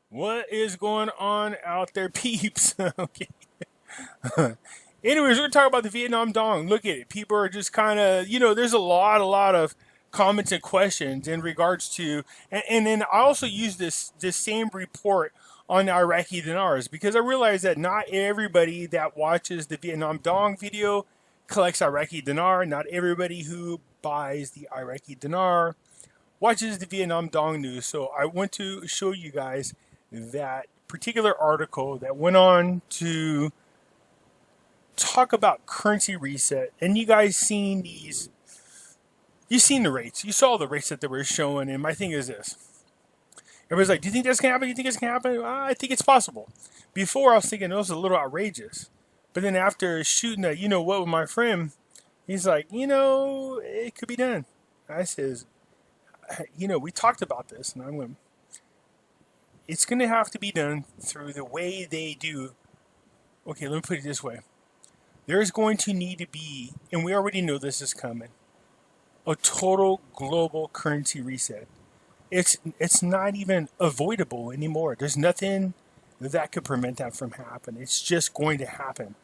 What is going on out there, peeps? Okay. Anyways, we're gonna talk about the Vietnam Dong. Look at it. People are just kind of, there's a lot of comments and questions in regards to, and then I also use this same report on the Iraqi dinars because I realize that not everybody that watches the Vietnam Dong video collects Iraqi dinar. Not everybody who buys the Iraqi dinar watches the Vietnam Dong news. So I want to show you guys that particular article that went on to talk about currency reset. And you guys seen these, you seen the rates. You saw the rates that they were showing. And my thing is this. Everybody's like, do you think this can happen? Do you think this can happen? I think it's possible. Before I was thinking it was a little outrageous. But then after shooting that, with my friend, he's like, it could be done. I says, we talked about this, and I'm going, it's going to have to be done through the way they do. Okay, let me put it this way. There's going to need to be, and we already know this is coming, a total global currency reset. It's not even avoidable anymore. There's nothing that could prevent that from happening. It's just going to happen.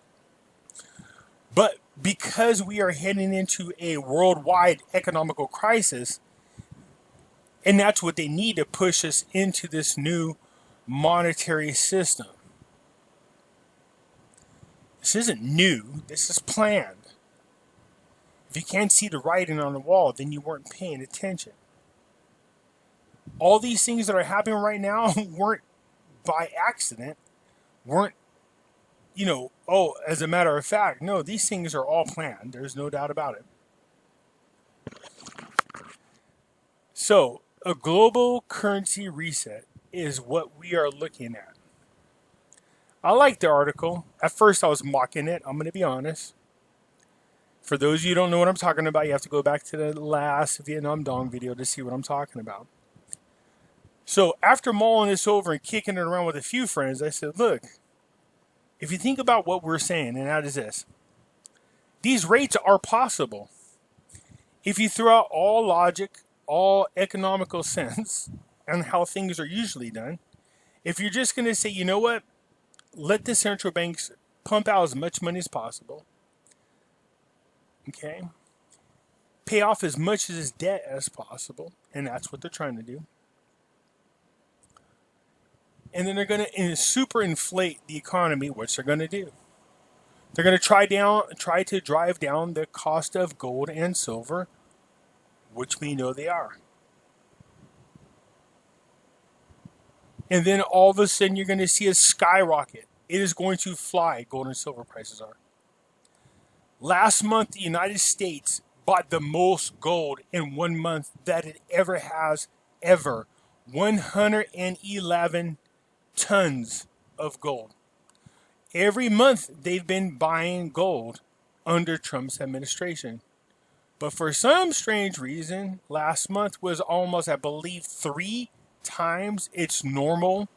But because we are heading into a worldwide economical crisis, and that's what they need to push us into this new monetary system. This isn't new. This is planned. If you can't see the writing on the wall, then you weren't paying attention. All these things that are happening right now weren't by accident, weren't, as a matter of fact. No, these things are all planned. There's no doubt about it. So, a global currency reset is what we are looking at. I like the article. At first I was mocking it, I'm going to be honest. For those of you who don't know what I'm talking about, you have to go back to the last Vietnam Dong video to see what I'm talking about. So after mulling this over and kicking it around with a few friends, I said, look, if you think about what we're saying, and that is this. These rates are possible. If you throw out all logic, all economical sense, and how things are usually done, if you're just going to say, you know what, let the central banks pump out as much money as possible, okay, pay off as much of this debt as possible, and that's what they're trying to do. And then they're going to super inflate the economy, which they're going to do. They're going to try to drive down the cost of gold and silver, which we know they are. And then all of a sudden you're going to see a skyrocket. It is going to fly, gold and silver prices are. Last month, the United States bought the most gold in 1 month that it ever has, ever. 111 tons of gold. Every month they've been buying gold under Trump's administration. But for some strange reason, last month was almost, I believe, 3 times its normal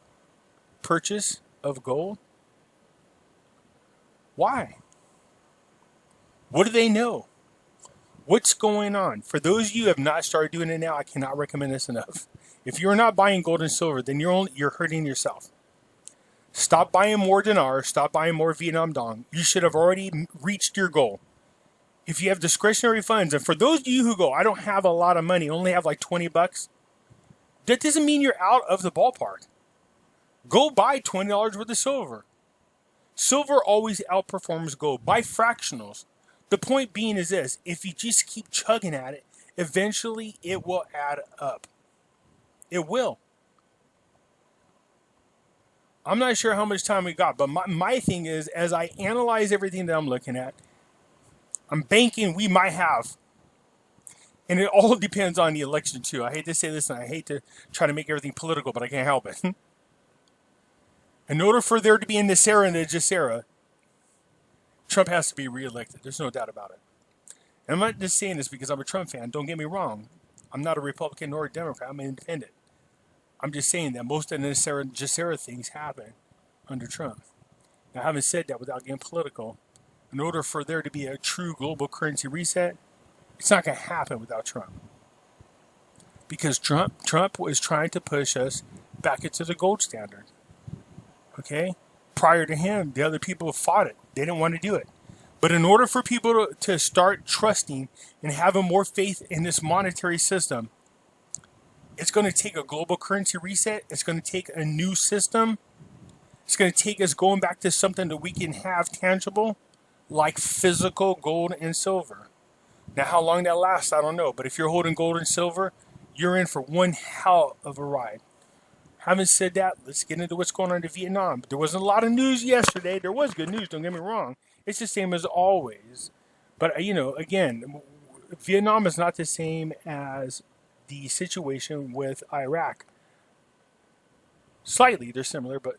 purchase of gold. Why? What do they know? What's going on? For those of you who have not started doing it now, I cannot recommend this enough. If you're not buying gold and silver, then you're hurting yourself. Stop buying more dinar. Stop buying more Vietnam Dong. You should have already reached your goal. If you have discretionary funds, and for those of you who go, I don't have a lot of money, only have like $20, that doesn't mean you're out of the ballpark. Go buy $20 worth of silver. Silver always outperforms gold by fractionals. The point being is this: if you just keep chugging at it, eventually it will add up. It will. I'm not sure how much time we got, but my thing is, as I analyze everything that I'm looking at, I'm banking we might have. And it all depends on the election too. I hate to say this and I hate to try to make everything political, but I can't help it. In order for there to be a Nasera and a Jacera, Trump has to be reelected. There's no doubt about it. And I'm not just saying this because I'm a Trump fan. Don't get me wrong. I'm not a Republican nor a Democrat. I'm an independent. I'm just saying that most of the Nasera and Jacera things happen under Trump. Now, having said that, without getting political, in order for there to be a true global currency reset, it's not going to happen without Trump. Because Trump was trying to push us back into the gold standard. Okay? Prior to him, the other people fought it. They didn't want to do it. But in order for people to start trusting and having more faith in this monetary system, it's going to take a global currency reset. It's going to take a new system. It's going to take us going back to something that we can have tangible, like physical gold and silver. Now, how long that lasts, I don't know. But if you're holding gold and silver, you're in for one hell of a ride. Having said that, let's get into what's going on in Vietnam. There wasn't a lot of news yesterday. There was good news, don't get me wrong. It's the same as always. But, you know, again, Vietnam is not the same as the situation with Iraq. Slightly, they're similar, but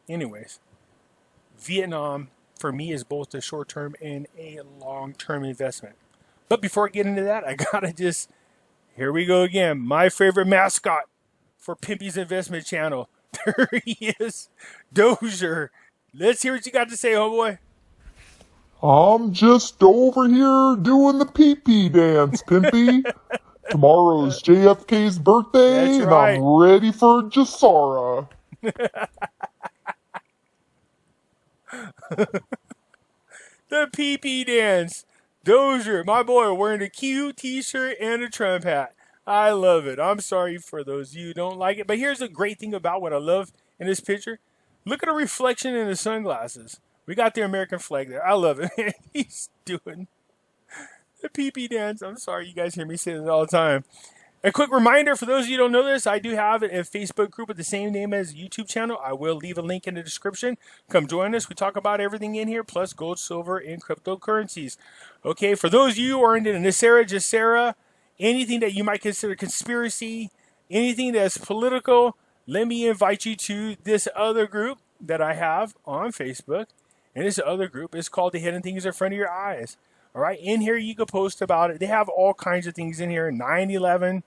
anyways. Vietnam, for me, is both a short-term and a long-term investment. But before I get into that, I gotta just, here we go again. My favorite mascot for Pimpy's investment channel. There he is, Dozier. Let's hear what you got to say, homeboy. I'm just over here doing the Peepee Dance, Pimpy. Tomorrow's JFK's birthday, That's and right. I'm ready for Jasara. The Peepee Dance. Dozier, my boy, wearing a cute t-shirt and a Trump hat. I love it. I'm sorry for those of you who don't like it. But here's the great thing about what I love in this picture. Look at the reflection in the sunglasses. We got the American flag there. I love it, man. He's doing the Peepee Dance. I'm sorry, you guys hear me say this all the time. A quick reminder, for those of you who don't know this, I do have a Facebook group with the same name as YouTube channel. I will leave a link in the description. Come join us. We talk about everything in here, plus gold, silver, and cryptocurrencies. Okay, for those of you who are into Nicera, Jacera, anything that you might consider conspiracy, anything that's political, let me invite you to this other group that I have on Facebook. And this other group is called The Hidden Things in Front of Your Eyes. All right, in here you can post about it. They have all kinds of things in here. 9/11,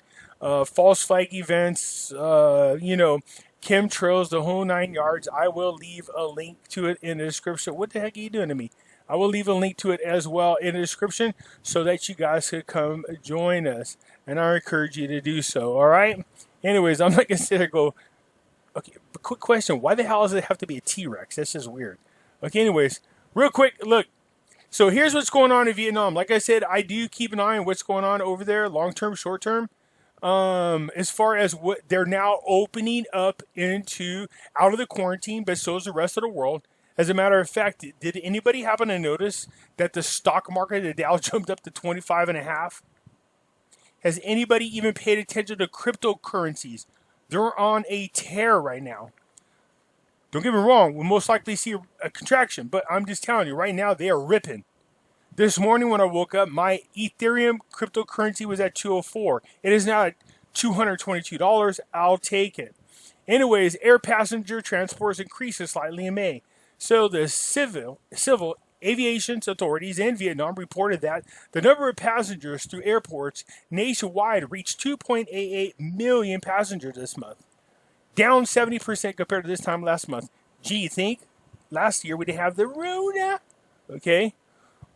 false flag events, chemtrails, the whole 9 yards. I will leave a link to it in the description. What the heck are you doing to me? I will leave a link to it as well in the description so that you guys could come join us. And I encourage you to do so, all right? Anyways, I'm not going to sit there and go, okay, but quick question. Why the hell does it have to be a T-Rex? That's just weird. Okay, anyways, real quick, look. So here's what's going on in Vietnam. Like I said, I do keep an eye on what's going on over there, long-term, short-term. As far as what they're now opening up into out of the quarantine, but so is the rest of the world. As a matter of fact, did anybody happen to notice that the stock market, the Dow, jumped up to 25.5? Has anybody even paid attention to cryptocurrencies? They're on a tear right now. Don't get me wrong, we'll most likely see a contraction, but I'm just telling you, right now, they are ripping. This morning when I woke up, my Ethereum cryptocurrency was at 204. It is now at $222. I'll take it. Anyways, air passenger transports increases slightly in May. So the civil aviation authorities in Vietnam reported that the number of passengers through airports nationwide reached 2.88 million passengers this month. Down 70% compared to this time last month. Gee, you think? Last year we didn't have the Rona. Okay.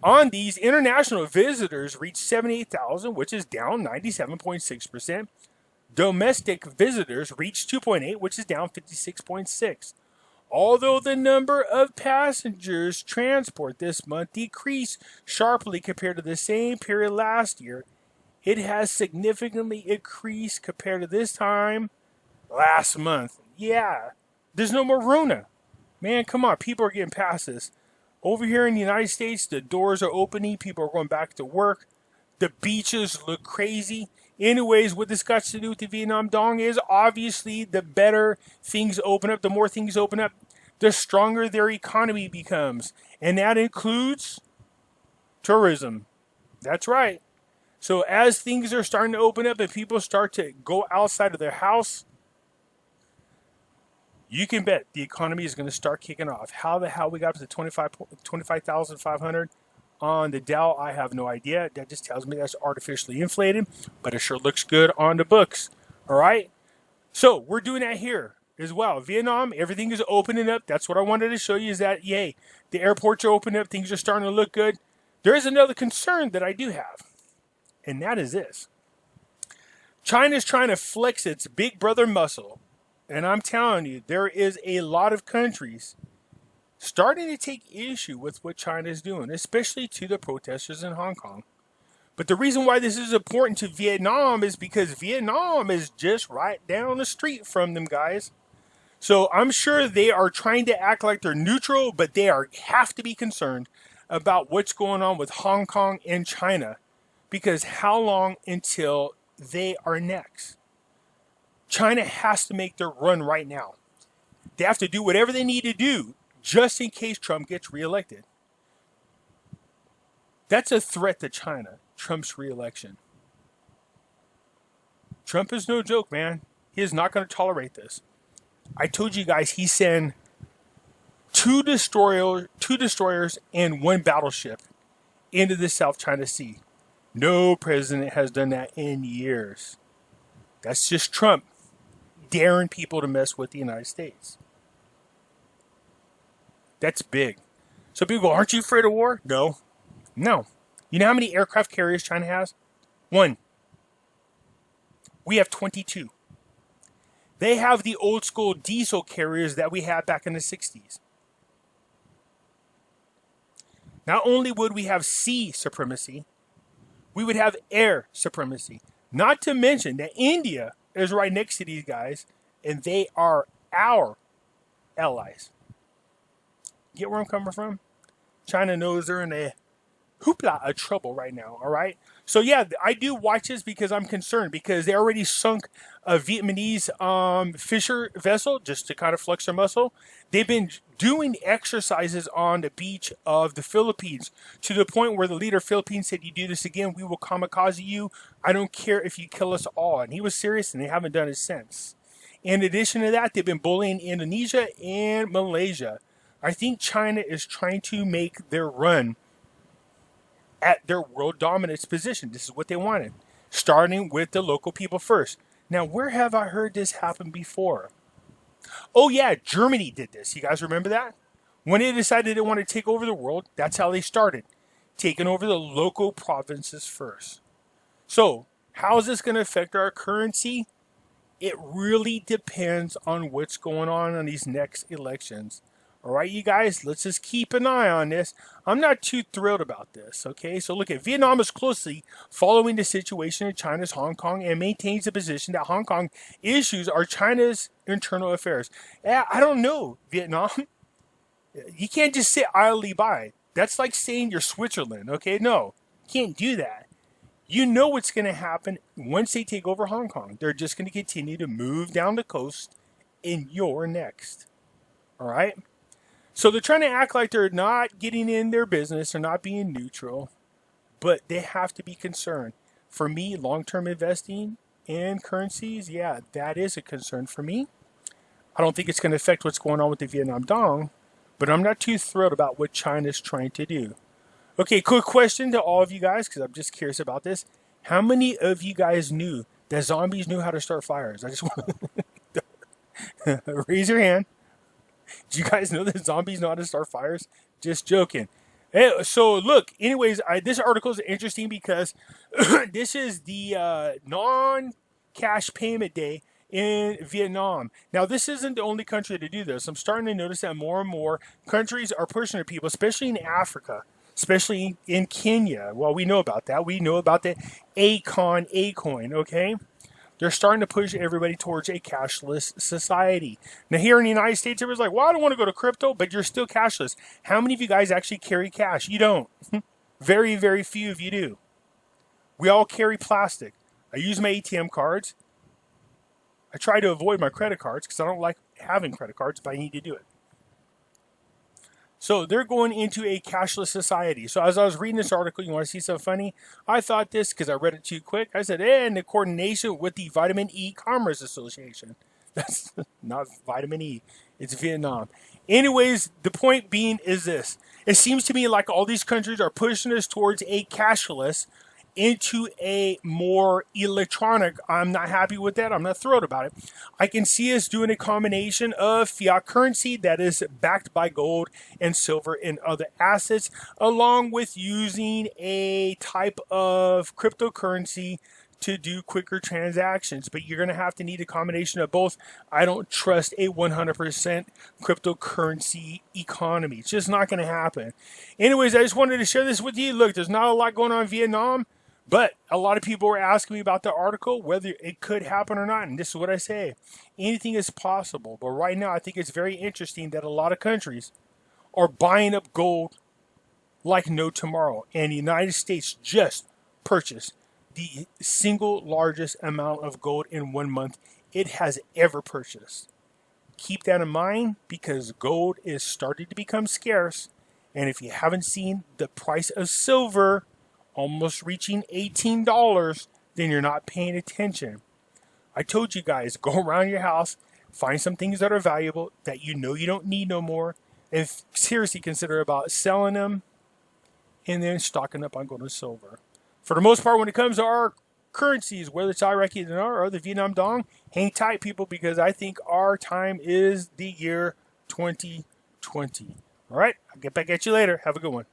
On these, international visitors reached 78,000, which is down 97.6%. Domestic visitors reached 2.8, which is down 56.6%. Although the number of passengers transport this month decreased sharply compared to the same period last year, it has significantly increased compared to this time last month. Yeah, there's no more Rona. Man, come on, people are getting past this. Over here in the United States, the doors are opening. People are going back to work. The beaches look crazy. Anyways, what this got to do with the Vietnam Dong is obviously the better things open up, the more things open up, the stronger their economy becomes. And that includes tourism. That's right. So as things are starting to open up and people start to go outside of their house, you can bet the economy is going to start kicking off. How the hell we got up to 25,500 on the Dow, I have no idea. That just tells me that's artificially inflated, but it sure looks good on the books. All right? So we're doing that here as well. Vietnam, everything is opening up. That's what I wanted to show you is that, yay, the airports are opening up. Things are starting to look good. There is another concern that I do have, and that is this. China's trying to flex its big brother muscle And I'm telling you, there is a lot of countries starting to take issue with what China is doing, especially to the protesters in Hong Kong. But the reason why this is important to Vietnam is because Vietnam is just right down the street from them, guys. So I'm sure they are trying to act like they're neutral, but they have to be concerned about what's going on with Hong Kong and China. Because how long until they are next? China has to make their run right now. They have to do whatever they need to do just in case Trump gets reelected. That's a threat to China, Trump's reelection. Trump is no joke, man. He is not going to tolerate this. I told you guys he sent two destroyers and one battleship into the South China Sea. No president has done that in years. That's just Trump daring people to mess with the United States. That's big. So people go, aren't you afraid of war? No. No. You know how many aircraft carriers China has? 1. We have 22. They have the old school diesel carriers that we had back in the 60s. Not only would we have sea supremacy, we would have air supremacy. Not to mention that India is right next to these guys, and they are our allies. Get where I'm coming from? China knows they're in a hoopla of trouble right now, all right? So yeah, I do watch this because I'm concerned, because they already sunk a Vietnamese fisher vessel just to kind of flex their muscle. They've been doing exercises on the beach of the Philippines to the point where the leader of the Philippines said, you do this again, we will kamikaze you. I don't care if you kill us all. And he was serious, and they haven't done it since. In addition to that, they've been bullying Indonesia and Malaysia. I think China is trying to make their run at their world dominance position. This is what they wanted, starting with the local people first. Now, where have I heard this happen before? Oh yeah, Germany did this. You guys remember that? When they decided they wanted to take over the world, that's how they started, taking over the local provinces first. So, how is this going to affect our currency? It really depends on what's going on these next elections. All right, you guys, let's just keep an eye on this. I'm not too thrilled about this, okay? So look at Vietnam is closely following the situation in China's Hong Kong and maintains the position that Hong Kong issues are China's internal affairs. I don't know, Vietnam. You can't just sit idly by. That's like saying you're Switzerland, okay? No, you can't do that. You know what's going to happen once they take over Hong Kong. They're just going to continue to move down the coast, and you're next. All right? So they're trying to act like they're not getting in their business, they're not being neutral, but they have to be concerned. For me, long-term investing in currencies, yeah, that is a concern for me. I don't think it's going to affect what's going on with the Vietnam Dong, but I'm not too thrilled about what China's trying to do. Okay, quick question to all of you guys, because I'm just curious about this. How many of you guys knew that zombies knew how to start fires? I just want to raise your hand. Do you guys know that zombies know how to start fires? Just joking. Hey, so look, anyways, this article is interesting because this is the non-cash payment day in Vietnam. Now, this isn't the only country to do this. I'm starting to notice that more and more countries are pushing their people, especially in Africa, especially in Kenya. Well, we know about that. We know about the A-coin, okay? They're starting to push everybody towards a cashless society. Now, here in the United States, everybody's like, well, I don't want to go to crypto, but you're still cashless. How many of you guys actually carry cash? You don't. Very, very few of you do. We all carry plastic. I use my ATM cards. I try to avoid my credit cards because I don't like having credit cards, but I need to do it. So they're going into a cashless society. So as I was reading this article, you want to see something funny? I thought this because I read it too quick. I said, in the coordination with the Vitamin E Commerce Association. That's not vitamin E. It's Vietnam. Anyways, the point being is this. It seems to me like all these countries are pushing us towards a cashless into a more electronic. I'm not happy with that. I'm not thrilled about it. I can see us doing a combination of fiat currency that is backed by gold and silver and other assets, along with using a type of cryptocurrency to do quicker transactions, but you're going to have to need a combination of both. I don't trust a 100% cryptocurrency economy. It's just not going to happen. Anyways, I just wanted to share this with you. Look, there's not a lot going on in Vietnam, but a lot of people were asking me about the article, whether it could happen or not. And this is what I say. Anything is possible. But right now, I think it's very interesting that a lot of countries are buying up gold like no tomorrow. And the United States just purchased the single largest amount of gold in 1 month it has ever purchased. Keep that in mind, because gold is starting to become scarce. And if you haven't seen the price of silver almost reaching $18, then you're not paying attention. I told you guys, go around your house, find some things that are valuable that you know you don't need no more, and seriously consider about selling them and then stocking up on gold and silver. For the most part, when it comes to our currencies, whether it's Iraqi dinar or the Vietnam dong, hang tight, people, because I think our time is the year 2020. All right, I'll get back at you later. Have a good one.